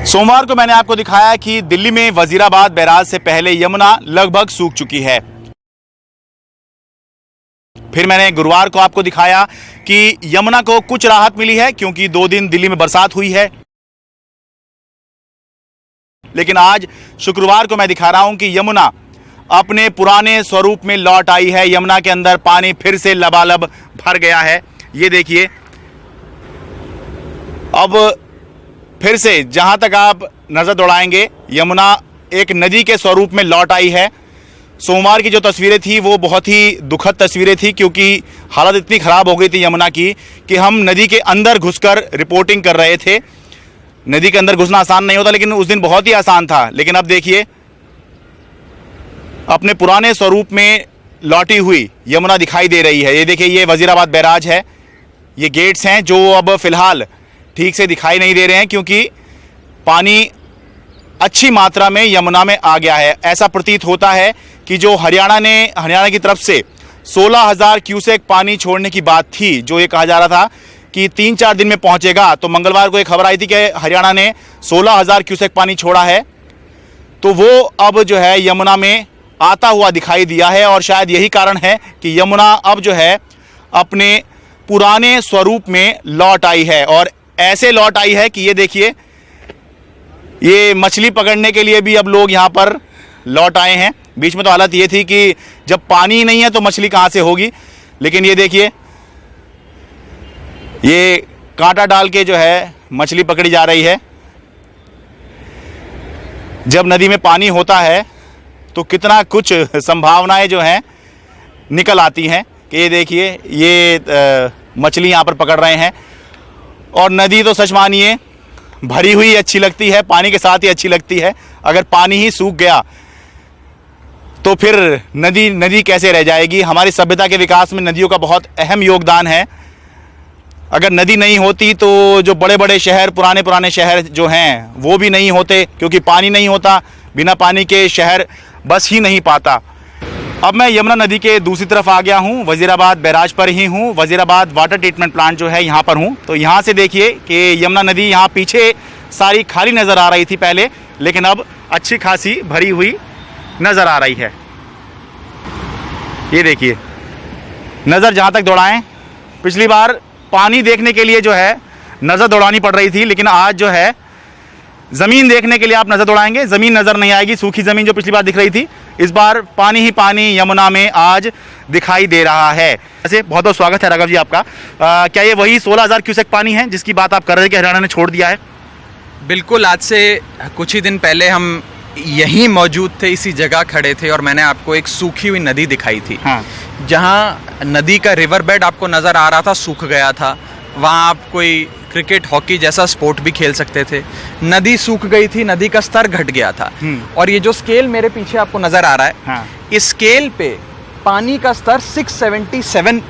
सोमवार को मैंने आपको दिखाया कि दिल्ली में वजीराबाद बैराज से पहले यमुना लगभग सूख चुकी है। फिर मैंने गुरुवार को आपको दिखाया कि यमुना को कुछ राहत मिली है क्योंकि 2 दिन दिल्ली में बरसात हुई है। लेकिन आज शुक्रवार को मैं दिखा रहा हूं कि यमुना अपने पुराने स्वरूप में लौट आई है। यमुना के अंदर पानी फिर से लबालब भर गया है। ये देखिए, अब फिर से जहां तक आप नजर दौड़ाएंगे यमुना एक नदी के स्वरूप में लौट आई है। सोमवार की जो तस्वीरें थी वो बहुत ही दुखद तस्वीरें थी क्योंकि हालत इतनी ख़राब हो गई थी यमुना की कि हम नदी के अंदर घुसकर रिपोर्टिंग कर रहे थे। नदी के अंदर घुसना आसान नहीं होता, लेकिन उस दिन बहुत ही आसान था। लेकिन अब देखिए, अपने पुराने स्वरूप में लौटी हुई यमुना दिखाई दे रही है। ये देखिए, ये वजीराबाद बैराज है। ये गेट्स हैं जो अब फिलहाल ठीक से दिखाई नहीं दे रहे हैं क्योंकि पानी अच्छी मात्रा में यमुना में आ गया है। ऐसा प्रतीत होता है कि जो हरियाणा की तरफ से 16,000 क्यूसेक पानी छोड़ने की बात थी, जो ये कहा जा रहा था कि 3-4 दिन में पहुंचेगा, तो मंगलवार को एक खबर आई थी कि हरियाणा ने 16,000 क्यूसेक पानी छोड़ा है। तो वो अब जो है यमुना में आता हुआ दिखाई दिया है और शायद यही कारण है कि यमुना अब जो है अपने पुराने स्वरूप में लौट आई है। और ऐसे लौट आई है कि ये देखिए, ये मछली पकड़ने के लिए भी अब लोग यहाँ पर लौट आए हैं। बीच में तो हालत ये थी कि जब पानी नहीं है तो मछली कहाँ से होगी, लेकिन ये देखिए, ये कांटा डाल के जो है मछली पकड़ी जा रही है। जब नदी में पानी होता है तो कितना कुछ संभावनाएं जो हैं निकल आती हैं कि ये देखिए, ये मछली यहाँ पर पकड़ रहे हैं। और नदी तो सच मानिए भरी हुई अच्छी लगती है, पानी के साथ ही अच्छी लगती है। अगर पानी ही सूख गया तो फिर नदी कैसे रह जाएगी। हमारी सभ्यता के विकास में नदियों का बहुत अहम योगदान है। अगर नदी नहीं होती तो जो बड़े बड़े शहर, पुराने शहर जो हैं वो भी नहीं होते क्योंकि पानी नहीं होता। बिना पानी के शहर बस ही नहीं पाता। अब मैं यमुना नदी के दूसरी तरफ आ गया हूँ, वजीराबाद बैराज पर ही हूँ। वजीराबाद वाटर ट्रीटमेंट प्लांट जो है यहाँ पर हूँ। तो यहाँ से देखिए कि यमुना नदी यहाँ पीछे सारी खाली नज़र आ रही थी पहले, लेकिन अब अच्छी खासी भरी हुई नज़र आ रही है। ये देखिए, नज़र जहाँ तक दौड़ाएं, पिछली बार पानी देखने के लिए जो है नज़र दौड़ानी पड़ रही थी, लेकिन आज जो है ज़मीन देखने के लिए आप नज़र दौड़ाएंगे, ज़मीन नज़र नहीं आएगी। सूखी ज़मीन जो पिछली बार दिख रही थी, इस बार पानी ही पानी यमुना में आज दिखाई दे रहा है। वैसे बहुत बहुत स्वागत है राघव जी आपका। क्या ये वही 16,000 क्यूसेक पानी है जिसकी बात आप कर रहे थे कि हरियाणा ने छोड़ दिया है? बिल्कुल, आज से कुछ ही दिन पहले हम यहीं मौजूद थे, इसी जगह खड़े थे और मैंने आपको एक सूखी हुई नदी दिखाई थी। हाँ। जहाँ नदी का रिवर बेड आपको नज़र आ रहा था, सूख गया था। वहाँ आप कोई क्रिकेट, हॉकी जैसा स्पोर्ट भी खेल सकते थे। नदी सूख गई थी, नदी का स्तर घट गया था। और ये जो स्केल मेरे पीछे आपको नज़र आ रहा है, हाँ। इस स्केल पे पानी का स्तर 677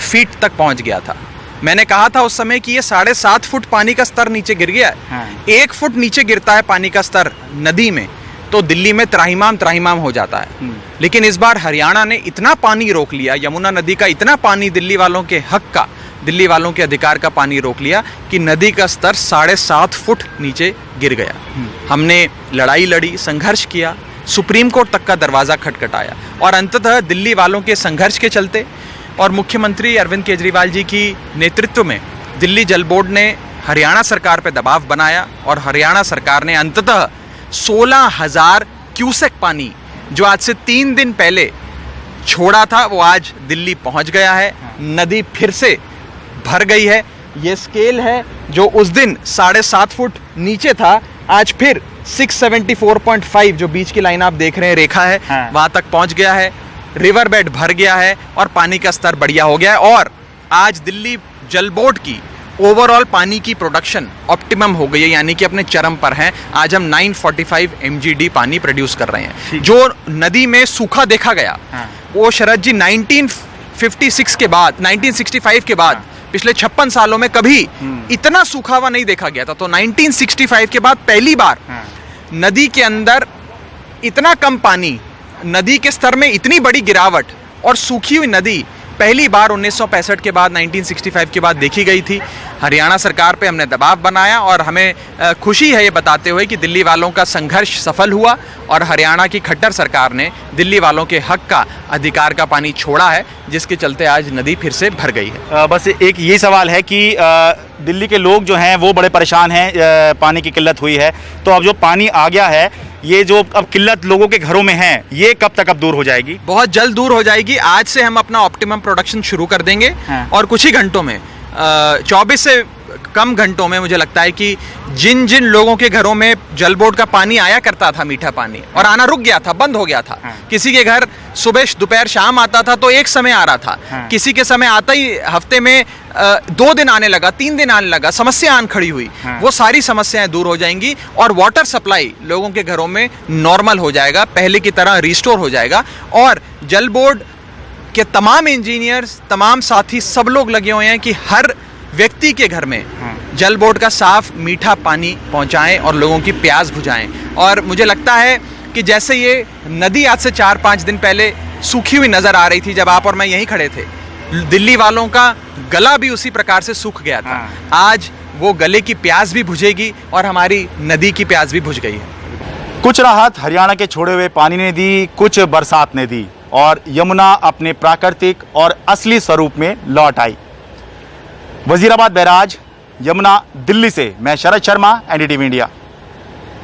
फीट तक पहुँच गया था। मैंने कहा था उस समय कि ये 7.5 फुट पानी का स्तर नीचे गिर गया है। हाँ। 1 फुट नीचे गिरता है पानी का स्तर नदी में तो दिल्ली में त्राहिमाम हो जाता है। लेकिन इस बार हरियाणा ने इतना पानी रोक लिया, यमुना नदी का इतना पानी, दिल्ली वालों के हक का, दिल्ली वालों के अधिकार का पानी रोक लिया कि नदी का स्तर 7.5 फुट नीचे गिर गया। हमने लड़ाई लड़ी, संघर्ष किया, सुप्रीम कोर्ट तक का दरवाज़ा खटखटाया और अंततः दिल्ली वालों के संघर्ष के चलते और मुख्यमंत्री अरविंद केजरीवाल जी की नेतृत्व में दिल्ली जल बोर्ड ने हरियाणा सरकार पर दबाव बनाया और हरियाणा सरकार ने अंततः 16,000 क्यूसेक पानी जो आज से 3 दिन पहले छोड़ा था वो आज दिल्ली पहुंच गया है। नदी फिर से भर गई है। ये स्केल है जो उस दिन 7.5 फुट नीचे था, आज फिर 674.5 जो बीच की लाइन आप देख रहे हैं, रेखा है, हाँ। वहां तक पहुंच गया है। रिवर बेड भर गया है और पानी का स्तर बढ़िया हो गया है। और आज दिल्ली जल बोर्ड की ओवरऑल पानी की प्रोडक्शन ऑप्टिमम हो गई है, यानी कि अपने चरम पर हैं। आज हम 945 MGD पानी प्रोड्यूस कर रहे हैं। जो नदी में सूखा देखा गया, हाँ। वो शरद जी 1965 के बाद पिछले 56 सालों में कभी इतना सूखा हुआ नहीं देखा गया था। तो 1965 के बाद पहली बार नदी के अंदर इतना कम पानी, नदी के स्तर में इतनी बड़ी गिरावट और सूखी हुई नदी पहली बार 1965 के बाद 1965 के बाद देखी गई थी। हरियाणा सरकार पे हमने दबाव बनाया और हमें खुशी है ये बताते हुए कि दिल्ली वालों का संघर्ष सफल हुआ और हरियाणा की खट्टर सरकार ने दिल्ली वालों के हक का, अधिकार का पानी छोड़ा है, जिसके चलते आज नदी फिर से भर गई है। बस एक ये सवाल है कि दिल्ली के लोग जो हैं वो बड़े परेशान हैं, पानी की किल्लत हुई है, तो अब जो पानी आ गया है, ये जो अब किल्लत लोगों के घरों में है, ये कब तक अब दूर हो जाएगी? बहुत जल्द दूर हो जाएगी। आज से हम अपना ऑप्टिमम प्रोडक्शन शुरू कर देंगे। हाँ। और कुछ ही घंटों में 24 से कम घंटों में मुझे लगता है कि जिन जिन लोगों के घरों में जल बोर्ड का पानी आया करता था, मीठा पानी, और आना रुक गया था, बंद हो गया था। हाँ। किसी के घर सुबह दोपहर शाम आता था तो एक समय आ रहा था। हाँ। किसी के समय आता ही हफ्ते में 2 दिन आने लगा, 3 दिन आने लगा, समस्या आन खड़ी हुई। हाँ। वो सारी समस्याएं दूर हो जाएंगी और वाटर सप्लाई लोगों के घरों में नॉर्मल हो जाएगा, पहले की तरह रिस्टोर हो जाएगा। और जल बोर्ड के तमाम इंजीनियर्स, तमाम साथी, सब लोग लगे हुए हैं कि हर व्यक्ति के घर में जल बोर्ड का साफ मीठा पानी पहुंचाएं और लोगों की प्यास बुझाएं। और मुझे लगता है कि जैसे ये नदी आज से 4-5 दिन पहले सूखी हुई नजर आ रही थी जब आप और मैं यहीं खड़े थे, दिल्ली वालों का गला भी उसी प्रकार से सूख गया था। आज वो गले की प्यास भी बुझेगी और हमारी नदी की प्यास भी बुझ गई है। कुछ राहत हरियाणा के छोड़े हुए पानी ने दी, कुछ बरसात ने दी और यमुना अपने प्राकृतिक और असली स्वरूप में लौट आई। वजीराबाद बैराज, यमुना, दिल्ली से मैं शरद शर्मा, एनडीटीवी इंडिया।